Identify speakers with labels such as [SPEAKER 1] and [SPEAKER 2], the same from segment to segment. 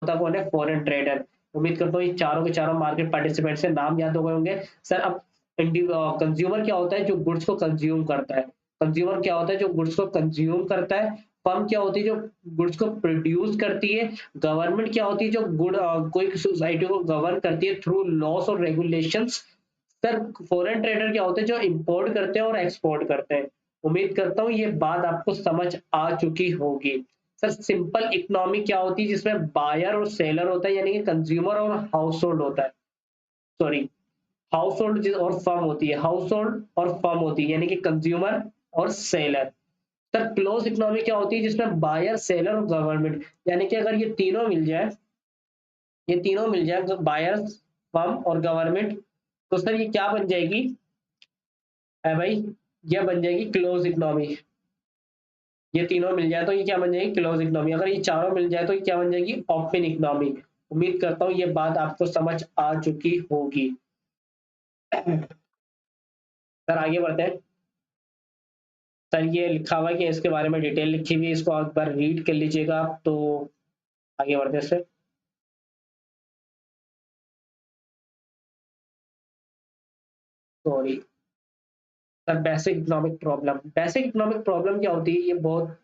[SPEAKER 1] होता कौन है? Foreign trader. उम्मीद करता हूँ ये चारों के चारों मार्केट पार्टिसिपेंट्स हैं, नाम याद हो गए होंगे। सर अब कंज्यूमर क्या होता है? जो गुड्स को कंज्यूम करता है। कंज्यूमर क्या होता है? जो गुड्स को कंज्यूम करता है। फर्म क्या होती है? जो गुड्स को प्रोड्यूस करती है। गवर्नमेंट क्या होती है? जो कोई सोसाइटी को गवर्न करती है थ्रू लॉस और रेगुलेशंस। सर फॉरेन ट्रेडर क्या होते हैं? जो इंपोर्ट करते हैं और एक्सपोर्ट करते हैं। उम्मीद करता हूँ ये बात आपको समझ आ चुकी होगी। सर सिंपल इकोनॉमी क्या होती है? जिसमें बायर और सेलर होता है, यानी कि कंज्यूमर और हाउस होल्ड होता है। सॉरी, हाउस होल्ड और फर्म होती है। हाउस होल्ड और फर्म होती है, यानी कि कंज्यूमर और सेलर। सर क्लोज इकोनॉमी क्या होती है? जिसमें बायर, सेलर और गवर्नमेंट, यानी कि अगर ये तीनों मिल जाए तो बायर, फर्म और गवर्नमेंट, तो सर ये क्या बन जाएगी? है भाई, ये बन जाएगी क्लोज इकोनॉमी। ये तीनों मिल जाए तो ये क्या बन जाएगी? Close economy. अगर ये चारों मिल जाए तो ये क्या बन जाएगी? Open economy. उम्मीद करता हूँ ये बात आपको समझ आ चुकी होगी। सर आगे बढ़ते हैं। सर ये लिखा हुआ है कि इसके बारे में डिटेल लिखी हुई है, इसको एक बार रीड कर लीजिएगा आप। तो आगे बढ़ते हैं sir. Sorry sir, basic economic problem क्या होती है? ये बहुत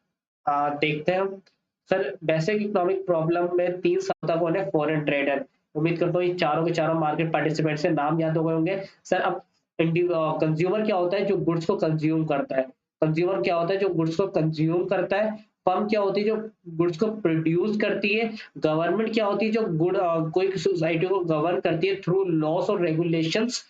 [SPEAKER 1] देखते हैं हम। सर बेसिक इकोनॉमिक प्रॉब्लम में तीन शब्द कौन है? Foreign trader. उम्मीद करता हूँ ये चारों के चारों मार्केट पार्टिसिपेंट्स हैं, नाम याद हो गए होंगे। सर अब कंज्यूमर क्या होता है? जो गुड्स को कंज्यूम करता है। कंज्यूमर क्या होता है? जो गुड्स को कंज्यूम करता है। फर्म क्या होती है? जो गुड्स को प्रोड्यूस करती है। गवर्नमेंट क्या होती है? जो कोई सोसाइटी को गवर्न करती है थ्रू लॉस और रेगुलेशंस।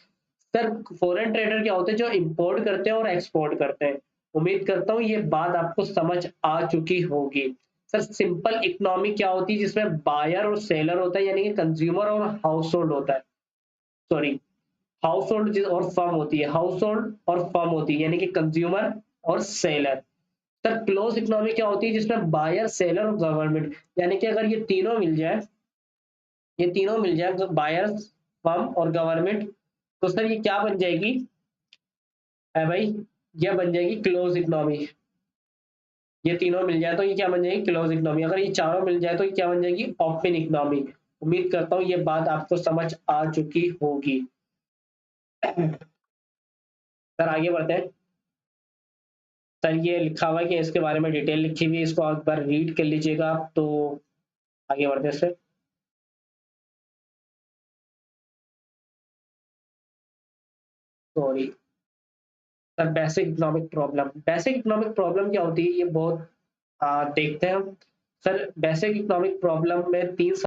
[SPEAKER 1] सर फॉरेन ट्रेडर क्या होते हैं? जो इंपोर्ट करते हैं और एक्सपोर्ट करते हैं। उम्मीद करता हूँ ये बात आपको समझ आ चुकी होगी। सर सिंपल इकोनॉमी क्या होती है? जिसमें बायर और सेलर होता है, यानी कि कंज्यूमर और हाउस होल्ड होता है। सॉरी, हाउस होल्ड और फर्म होती है। हाउस होल्ड और फर्म होती है, यानी कि कंज्यूमर और सेलर। सर क्लोज इकोनॉमी क्या होती है? जिसमें बायर, सेलर और गवर्नमेंट, यानी कि अगर ये तीनों मिल जाए तो बायर, फर्म और गवर्नमेंट, तो सर ये क्या बन जाएगी? है भाई, यह बन जाएगी क्लोज इकोनॉमी। ये तीनों मिल जाए तो ये क्या बन जाएगी? Close economy. अगर ये चारों मिल जाए तो ये क्या बन जाएगी? Open economy. उम्मीद करता हूँ ये बात आपको समझ आ चुकी होगी। सर आगे बढ़ते हैं। सर ये लिखा हुआ है कि इसके बारे में डिटेल लिखी हुई है, इसको एक बार रीड कर लीजिएगा आप। तो आगे बढ़ते हैं sir. Sorry sir, basic economic problem क्या होती है? ये बहुत देखते हैं हम। सर बेसिक इकोनॉमिक प्रॉब्लम में तीन